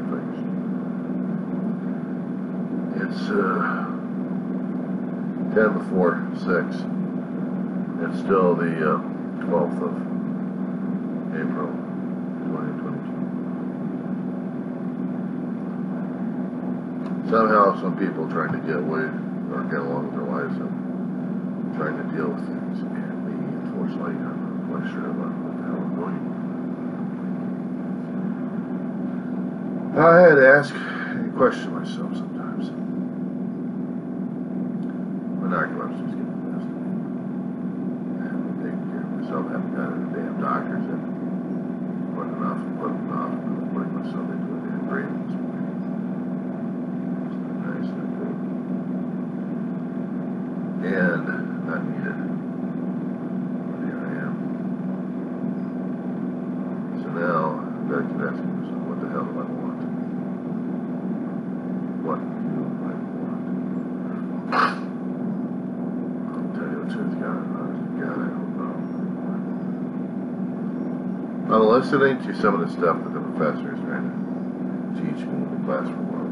fingers. It's 10 before 6. It's still the 12th of April, 2022. Somehow, some people trying to get away or get along with their lives and trying to deal with things. And me, unfortunately, I'm not quite sure about what the hell I'm doing. I had to ask and question myself sometimes. My narcolepsy is getting the best of me. I haven't taken care of myself. I haven't gone to the damn doctors and putting off and putting off and putting myself into a damn grave this morning. It's not nice, not good. And not needed. But here I am. So now I'm back to asking myself, what the hell do I want? What do I want? I'll tell you the truth, God, I don't know. I'm listening to some of the stuff that the professor is trying to teach me in the classroom world.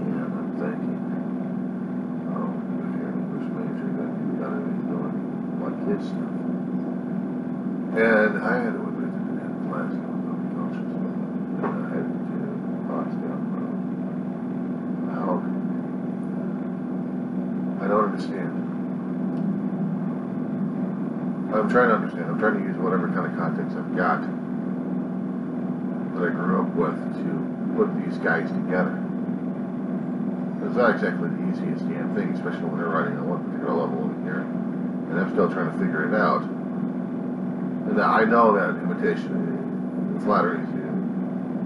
And I'm thinking, oh, if you're an English major, then you gotta be doing like kids stuff. And I had to admit that in class, I was unconscious with it. And I had to do thoughts down the road. How? I don't understand. I'm trying to understand. I'm trying to use whatever kind of context I've got that I grew up with to put these guys together. It's not exactly the easiest damn thing, especially when they're writing on one particular level over here. And I'm still trying to figure it out. And I know that imitation, flattery is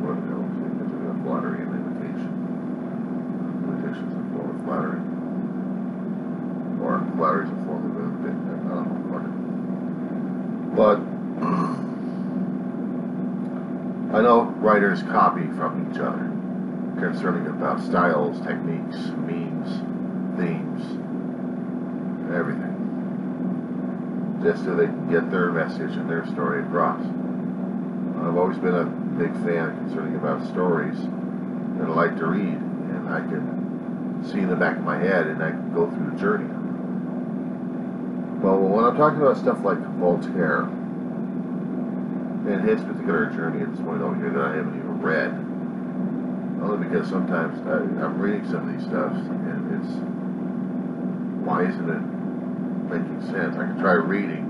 what the hell is it? It's flattery and imitation. Imitation is a form of flattery. Or flattery is a form of imitation. I don't know. But I know writers copy from each other concerning about styles, techniques, memes, themes, everything. Just so they can get their message and their story across. I've always been a big fan concerning about stories that I like to read, and I can see in the back of my head and I can go through the journey. Well, when I'm talking about stuff like Voltaire and his particular journey at this point over here that I haven't even read, only because sometimes I'm reading some of these stuff and it's, why isn't it making sense? I can try reading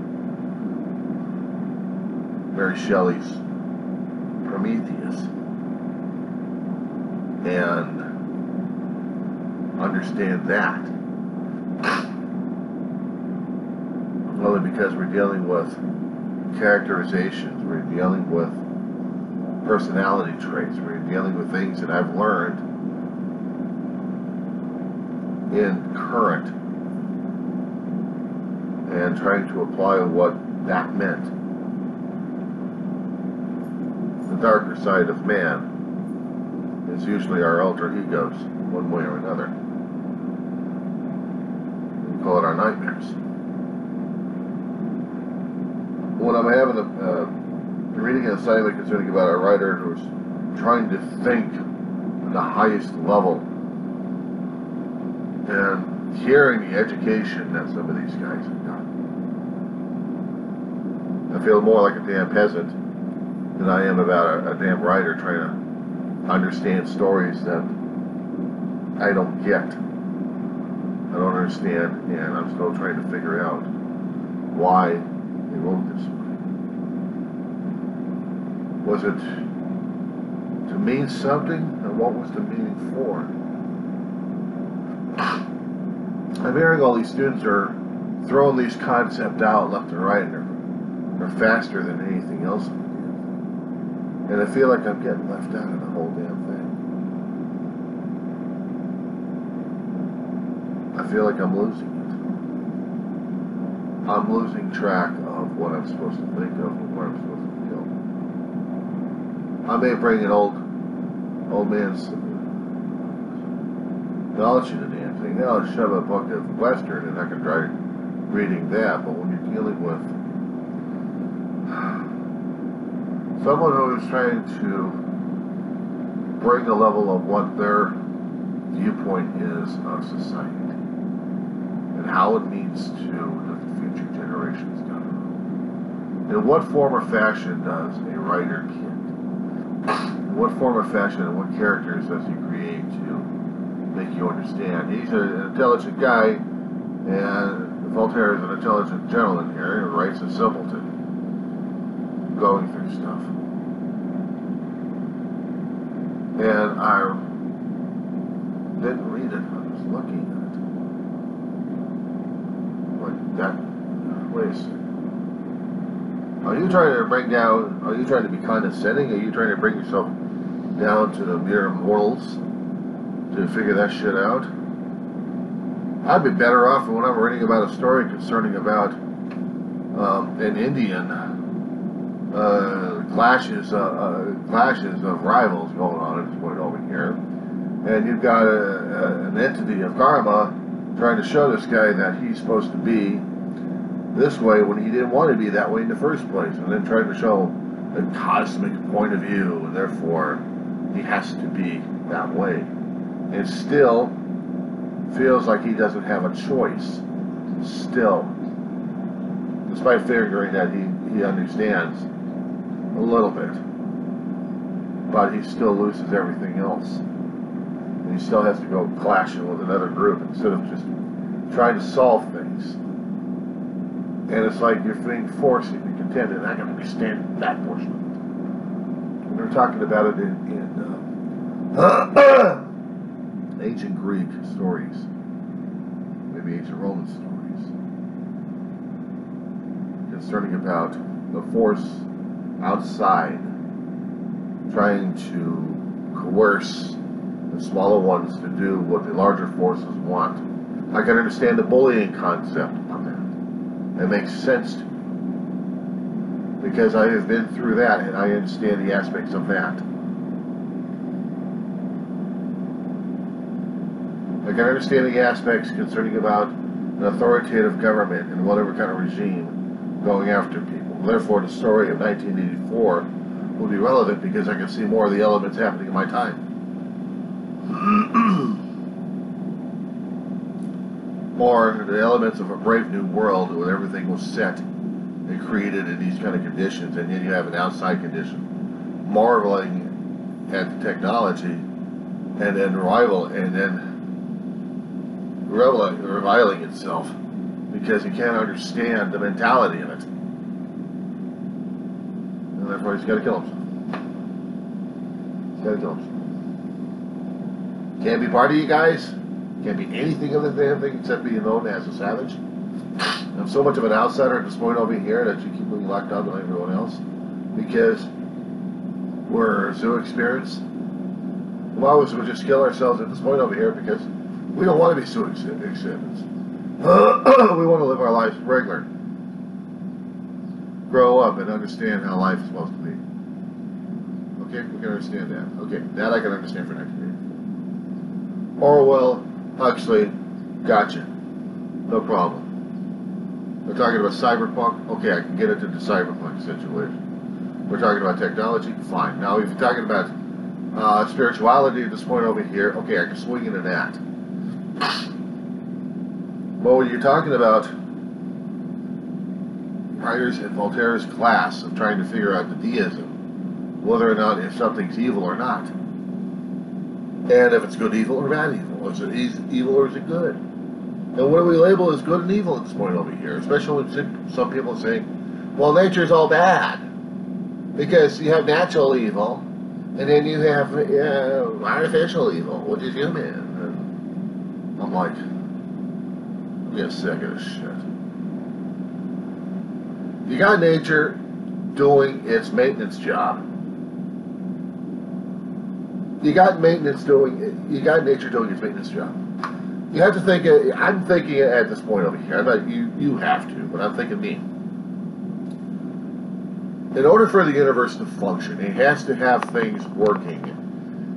Mary Shelley's Prometheus and understand that. Only because we're dealing with characterizations, we're dealing with personality traits, we're dealing with things that I've learned in current and trying to apply what that meant. The darker side of man is usually our alter egos, one way or another. We call it our nightmares. When I'm having reading an assignment concerning about a writer who's trying to think at the highest level and hearing the education that some of these guys have got, I feel more like a damn peasant than I am about a damn writer trying to understand stories that I don't get. I don't understand, and I'm still trying to figure out why they wrote this way. Was it to mean something, and what was the meaning for? I'm hearing all these students are throwing these concepts out left and right, and they're faster than anything else. And I feel like I'm getting left out of the whole damn thing. I feel like I'm losing it. I'm losing track of what I'm supposed to think of and what I'm supposed to feel. I may bring an old man's knowledge into the damn thing. Now I'll shove a book of Western and I can try reading that, but when you're dealing with someone who is trying to bring a level of what their viewpoint is of society and how it needs to the future generations down the road. In what form or fashion does a writer kid? In what form or fashion and what characters does he create to make you understand? He's an intelligent guy, and Voltaire is an intelligent gentleman here, and writes a simpleton going through stuff. And I didn't read it, I was looking at it. Like that, wait a second. Are you trying to bring down, are you trying to be condescending? Are you trying to bring yourself down to the mere mortals to figure that shit out? I'd be better off when I'm reading about a story concerning about an Indian clashes of rivals going on at this point over here, and you've got an entity of karma trying to show this guy that he's supposed to be this way when he didn't want to be that way in the first place, and then trying to show a cosmic point of view, and therefore he has to be that way. And still feels like he doesn't have a choice. Still, despite figuring that he understands a little bit, but he still loses everything else. And he still has to go clashing with another group instead of just trying to solve things. And it's like you're being forced to contend, and I can understand that portion of it. And they're talking about it in ancient Greek stories, maybe ancient Roman stories, concerning about the force outside trying to coerce the smaller ones to do what the larger forces want. I can understand the bullying concept of that. It makes sense to me, because I have been through that and I understand the aspects of that. I can understand the aspects concerning about an authoritative government and whatever kind of regime going after people. Therefore, the story of 1984 will be relevant because I can see more of the elements happening in my time. Or the elements of a brave new world where everything was set and created in these kind of conditions, and then you have an outside condition marveling at the technology and then reviling itself because he can't understand the mentality of it, and therefore he's got to kill himself. He's got to kill himself. Can't be part of you guys. Can't be anything of the damn thing except being known as a savage. I'm so much of an outsider at this point over here that you keep being locked out by everyone else because we're zoo experience. Well, we'll just kill ourselves at this point over here because we don't want to be zoo exhibits. We want to live our lives regular. Grow up and understand how life is supposed to be. Okay, we can understand that. Okay, that I can understand for 1984. Orwell, Huxley, gotcha. No problem. We're talking about cyberpunk. Okay, I can get into the cyberpunk situation. We're talking about technology. Fine. Now, if you're talking about spirituality at this point over here, okay, I can swing into that. But when you're talking about writers in Voltaire's class of trying to figure out the deism, whether or not if something's evil or not, and if it's good evil or bad evil, is it evil or is it good? And what do we label as good and evil at this point over here? Especially when some people say, well, nature's all bad. Because you have natural evil, and then you have artificial evil, which is human. And I'm like, I'm getting sick of this shit. You got nature doing its maintenance job. You got nature doing its maintenance job. You have to think, I'm thinking at this point over here, I'm not, you have to, but I'm thinking me. In order for the universe to function, it has to have things working.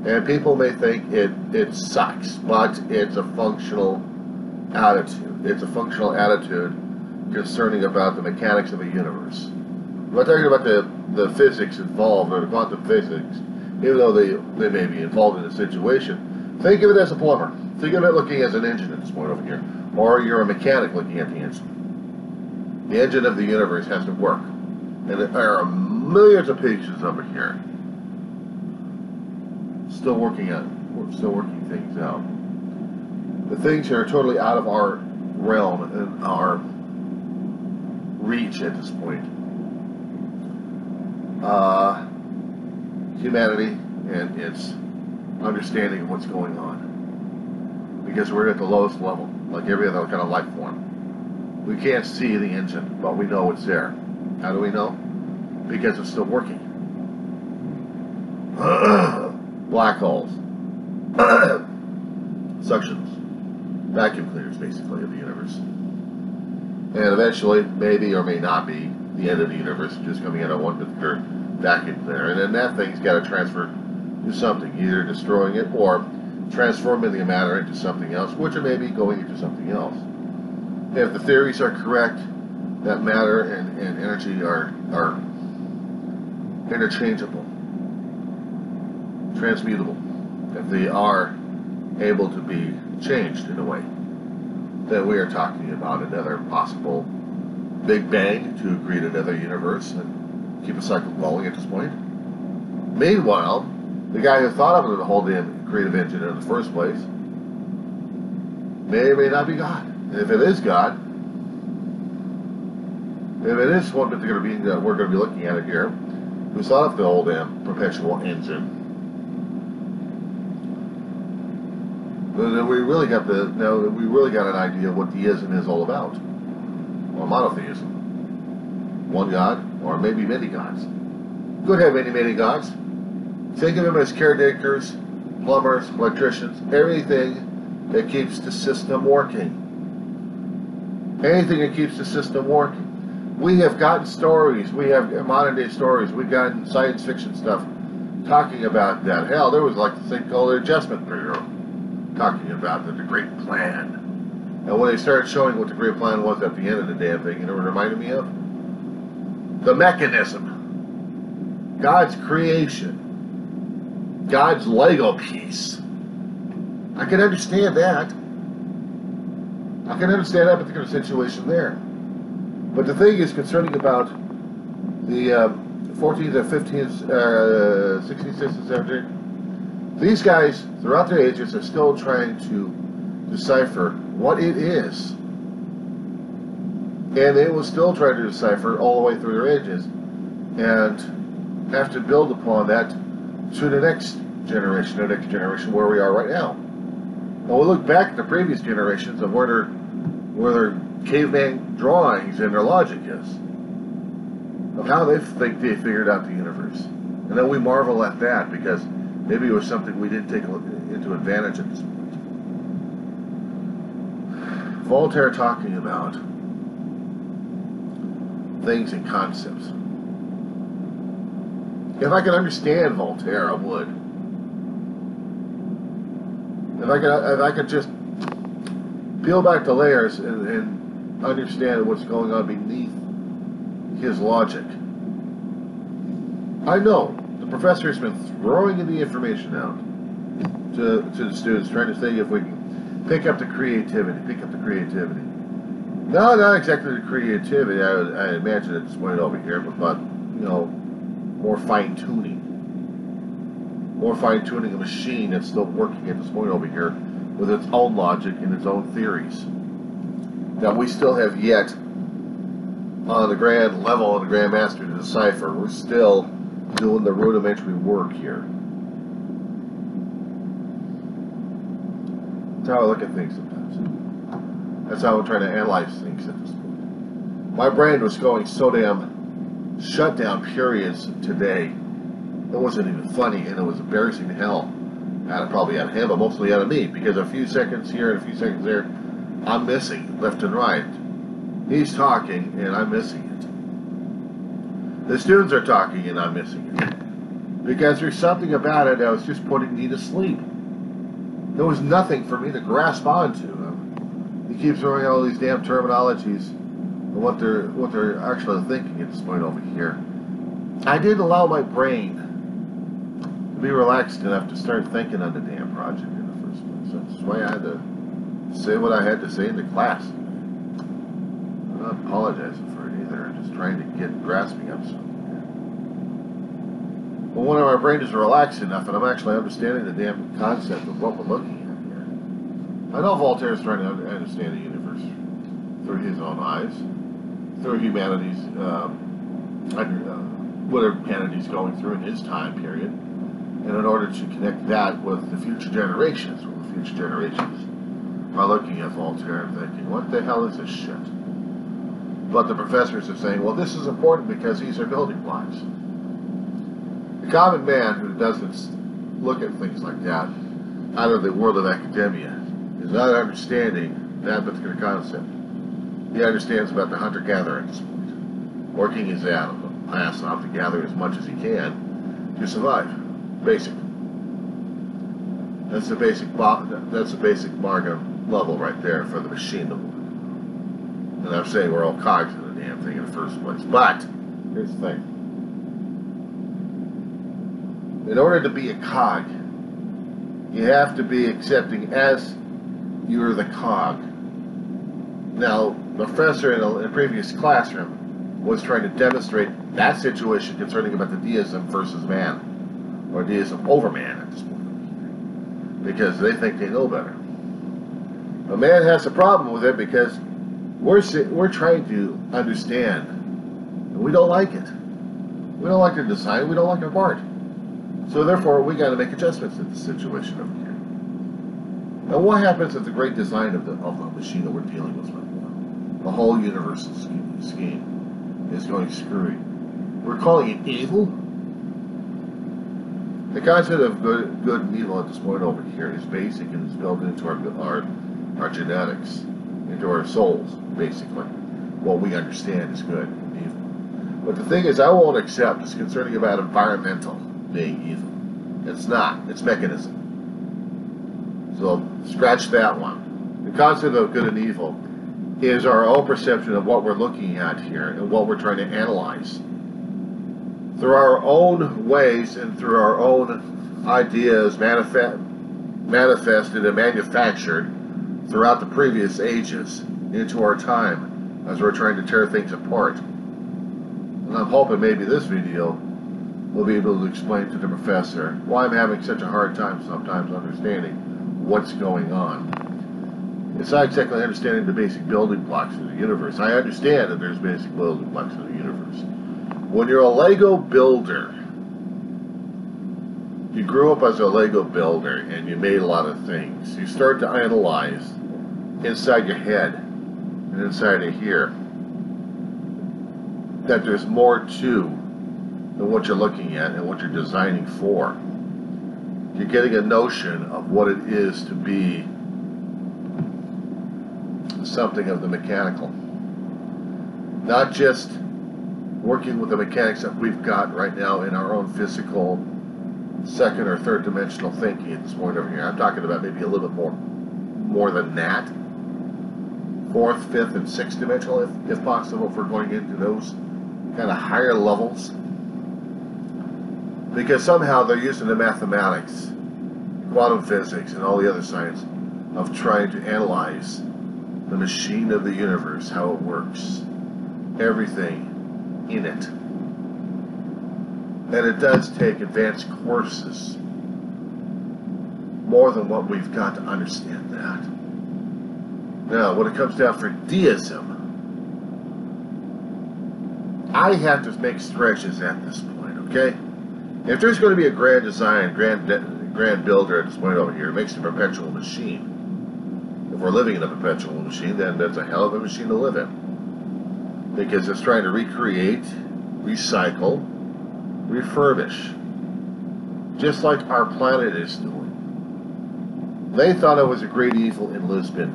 And people may think it sucks, but it's a functional attitude. It's a functional attitude concerning about the mechanics of a universe. I'm not talking about the physics involved or the quantum physics. even though they may be involved in a situation. Think of it as a plumber. Think of it looking as an engine at this point over here. Or you're a mechanic looking at the engine. The engine of the universe has to work. And there are millions of pages over here. Still working things out. The things that are totally out of our realm and our reach at this point. Humanity and its understanding of what's going on. Because we're at the lowest level, like every other kind of life form. We can't see the engine, but we know it's there. How do we know? Because it's still working. Black holes. Suctions. Vacuum cleaners, basically, of the universe. And eventually, maybe or may not be, the end of the universe just coming out of one particular vacuum cleaner. And then that thing's got to transfer to something, either destroying it or transforming the matter into something else, which it may be going into something else. If the theories are correct, that matter and energy are interchangeable, transmutable. If they are able to be changed in a way, then we are talking about another possible Big Bang to create another universe and keep a cycle going at this point. Meanwhile, the guy who thought of the whole damn creative engine in the first place may or may not be God. And if it is God, if it is one particular being that we're going to be looking at it here, who thought of the whole damn perpetual engine, then we really got an idea of what deism is all about, or monotheism. One God, or maybe many gods. Could have many gods. Think of them as caretakers, plumbers, electricians, everything that keeps the system working. Anything that keeps the system working. We have gotten stories, we have modern day stories, we've gotten science fiction stuff talking about that. Hell, there was like the thing called the Adjustment Bureau, talking about the Great Plan. And when they started showing what the Great Plan was at the end of the damn thing, you know what it reminded me of? The mechanism. God's creation. God's Lego piece. I can understand that. I can understand that particular situation there. But the thing is concerning about the 14th, 15th, 16th, 16th, 17th, these guys, throughout their ages, are still trying to decipher what it is. And they will still try to decipher all the way through their ages and have to build upon that to the next generation where we are right now. And we'll look back at the previous generations of where their caveman drawings and their logic is, of how they think they figured out the universe. And then we marvel at that because maybe it was something we didn't take into advantage at this point. Voltaire talking about things and concepts. If I could understand Voltaire, I would. If I could just peel back the layers and understand what's going on beneath his logic. I know the professor has been throwing the information out to the students, trying to see if we can pick up the creativity. No, not exactly the creativity, I imagine at this point over here, but more fine-tuning. More fine-tuning a machine that's still working at this point over here with its own logic and its own theories that we still have yet on the grand level, on the Grand Master, to decipher. We're still doing the rudimentary work here. That's how I look at things sometimes. That's how I'm trying to analyze things at this point. My brain was going so damn shutdown periods today. It wasn't even funny, and it was embarrassing to hell. Probably out of him, but mostly out of me, because a few seconds here and a few seconds there, I'm missing left and right. He's talking, and I'm missing it. The students are talking, and I'm missing it. Because there's something about it that was just putting me to sleep. There was nothing for me to grasp onto. He keeps throwing all these damn terminologies and what they're actually thinking at this point over here. I didn't allow my brain to be relaxed enough to start thinking on the damn project in the first place. That's why I had to say what I had to say in the class. I'm not apologizing for it either. I'm just trying to get grasping of something. But when my brain is relaxed enough and I'm actually understanding the damn concept of what we're looking at here. I know Voltaire is trying to understand the universe through his own eyes, through humanity's, whatever humanity's going through in his time period, and in order to connect that with the future generations, are looking at Voltaire and thinking, what the hell is this shit? But the professors are saying, well, this is important because these are building blocks. The common man who doesn't look at things like that out of the world of academia is not understanding that particular concept. He understands about the hunter-gatherer at this point, working his ass off to gather as much as he can to survive. Basic. That's the basic bargain level right there for the machine to work. And I'm saying we're all cogs in the damn thing in the first place. But here's the thing. In order to be a cog, you have to be accepting as you're the cog. Now, the professor in a previous classroom was trying to demonstrate that situation concerning about the deism versus man, or deism over man at this point, because they think they know better. But man has a problem with it because we're trying to understand, and we don't like it. We don't like their design. We don't like our part. So therefore, we got to make adjustments in the situation over here. Now, what happens if the great design of the machine that we're dealing with right now, the whole universal scheme, is going screwy? We're calling it evil. The concept of good and evil at this point over here is basic and is built into our genetics, into our souls, basically. What we understand is good and evil. But the thing is, I won't accept is concerning about environmental being evil. It's not. It's mechanism. So scratch that one. The concept of good and evil is our own perception of what we're looking at here and what we're trying to analyze. Through our own ways and through our own ideas manifested and manufactured throughout the previous ages into our time as we're trying to tear things apart. And I'm hoping maybe this video will be able to explain to the professor why I'm having such a hard time sometimes understanding what's going on. It's not exactly understanding the basic building blocks of the universe. I understand that there's basic building blocks of the universe. When you're a Lego builder, you grew up as a Lego builder and you made a lot of things. You start to analyze inside your head and inside of here that there's more to than what you're looking at and what you're designing for. You're getting a notion of what it is to be something of the mechanical. Not just working with the mechanics that we've got right now in our own physical second or third dimensional thinking at this point over here. I'm talking about maybe a little bit more than that. Fourth, fifth, and sixth dimensional, if possible, if we're going into those kind of higher levels. Because somehow they're using the mathematics, quantum physics, and all the other science of trying to analyze the machine of the universe, how it works, everything in it. And it does take advanced courses, more than what we've got to understand that. Now, when it comes down for deism, I have to make stretches at this point, okay? If there's going to be a grand design, grand builder at this point over here, it makes a perpetual machine. If we're living in a perpetual machine, then that's a hell of a machine to live in. Because it's trying to recreate, recycle, refurbish. Just like our planet is doing. They thought it was a great evil in Lisbon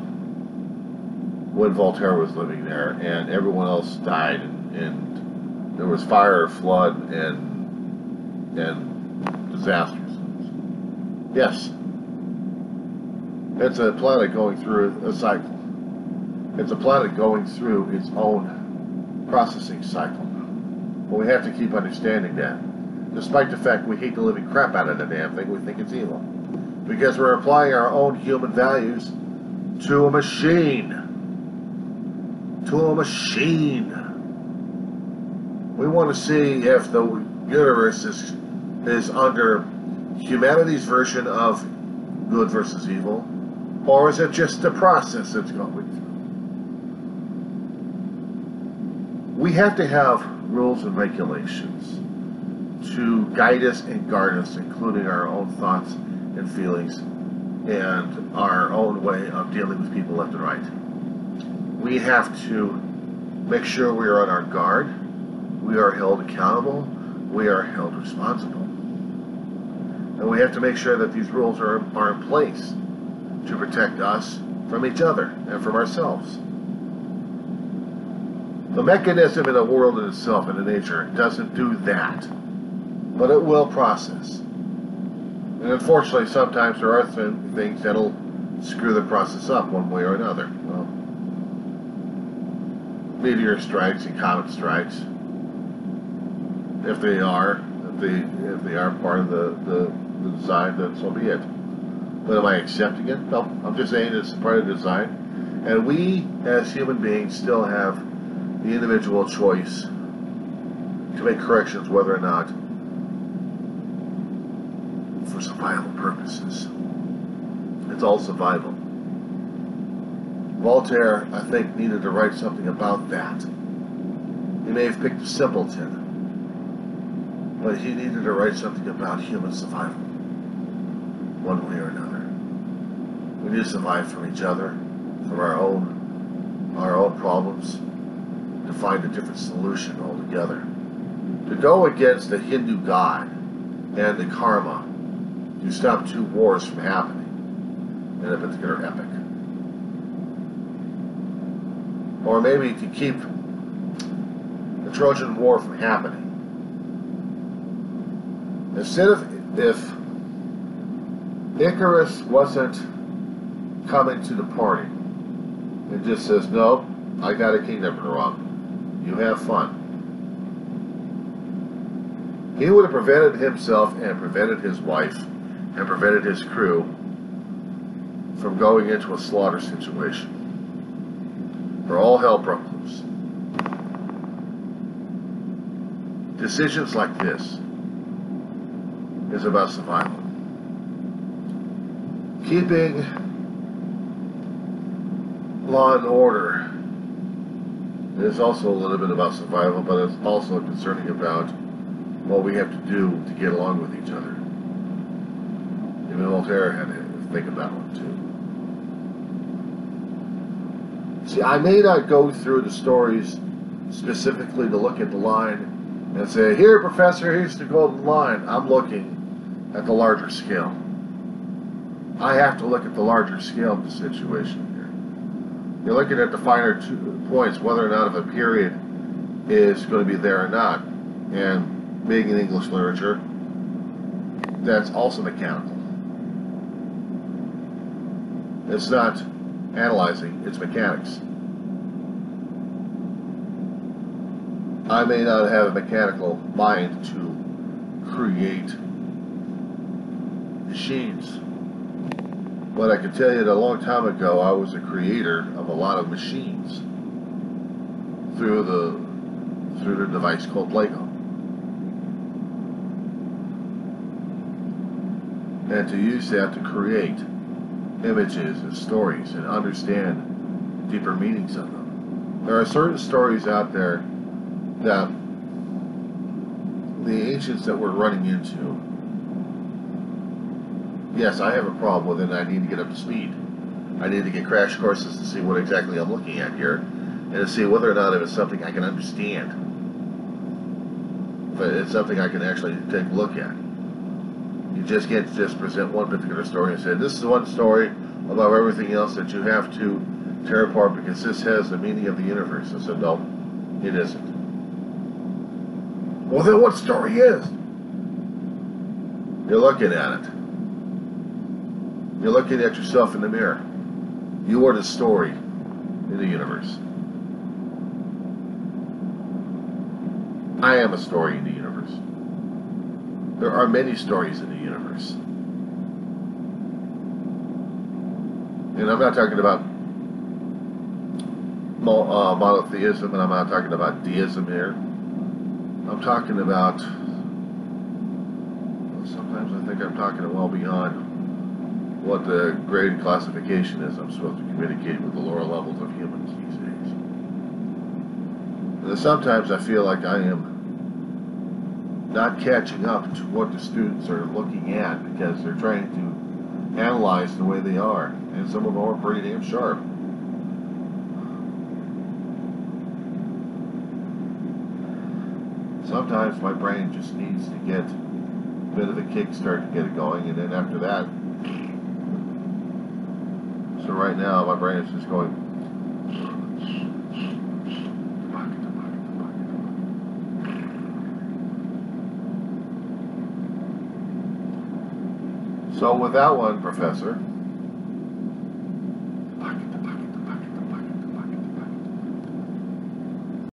when Voltaire was living there, and everyone else died, and there was fire, flood, and disasters. Yes. It's a planet going through a cycle. It's a planet going through its own processing cycle. But we have to keep understanding that. despite the fact we hate the living crap out of the damn thing, we think it's evil. Because we're applying our own human values to a machine. To a machine. We want to see if the universe is under humanity's version of good versus evil, or is it just a process that's going through? We have to have rules and regulations to guide us and guard us, including our own thoughts and feelings and our own way of dealing with people left and right. We have to make sure we are on our guard, we are held accountable, we are held responsible. And we have to make sure that these rules are in place to protect us from each other and from ourselves. The mechanism in the world in itself, in the nature, doesn't do that, but it will process. And unfortunately, sometimes there are things that'll screw the process up one way or another. Well, meteor strikes and comet strikes, if they are part of the design, then so be it. But am I accepting it? No, I'm just saying it's part of the design. And we, as human beings, still have the individual choice to make corrections whether or not for survival purposes. It's all survival. Voltaire, I think, needed to write something about that. He may have picked a simpleton, but he needed to write something about human survival, one way or another. We need to survive from each other, from our own problems, to find a different solution altogether. To go against the Hindu god and the karma to stop 2 wars from happening in a particular epoch. Or maybe to keep the Trojan War from happening. Instead of, if Icarus wasn't coming to the party, it just says, no, I got a kingdom corrupt. You have fun. He would have prevented himself and prevented his wife and prevented his crew from going into a slaughter situation, where all hell broke loose. Decisions like this is about survival. Keeping law and order is also a little bit about survival, but it's also concerning about what we have to do to get along with each other. Even Voltaire had to think about one too. See, I may not go through the stories specifically to look at the line and say, here, Professor, here's the golden line. I'm looking at the larger scale. I have to look at the larger scale of the situation here. You're looking at the finer points, whether or not if a period is going to be there or not. And being in English literature, that's also mechanical. It's not analyzing, it's mechanics. I may not have a mechanical mind to create machines, but I can tell you that a long time ago I was a creator of a lot of machines through the device called Lego. And to use that to create images and stories and understand deeper meanings of them. There are certain stories out there that the ancients that we're running into, yes, I have a problem with it and I need to get up to speed. I need to get crash courses to see what exactly I'm looking at here and to see whether or not if it's something I can understand. But it's something I can actually take a look at. You just can't just present one particular story and say, this is one story above everything else that you have to tear apart because this has the meaning of the universe. I said, no, it isn't. Well, then what story is? You're looking at it. You're looking at yourself in the mirror. You are the story in the universe. I am a story in the universe. There are many stories in the universe. And I'm not talking about monotheism, and I'm not talking about deism here. I'm talking about, sometimes I think I'm talking well beyond what the grade classification is I'm supposed to communicate with the lower levels of humans these days. And sometimes I feel like I am not catching up to what the students are looking at because they're trying to analyze the way they are, and some of them are pretty damn sharp. Sometimes my brain just needs to get a bit of a kickstart to get it going, and then after that, so right now my brain is just going. So with that one, Professor,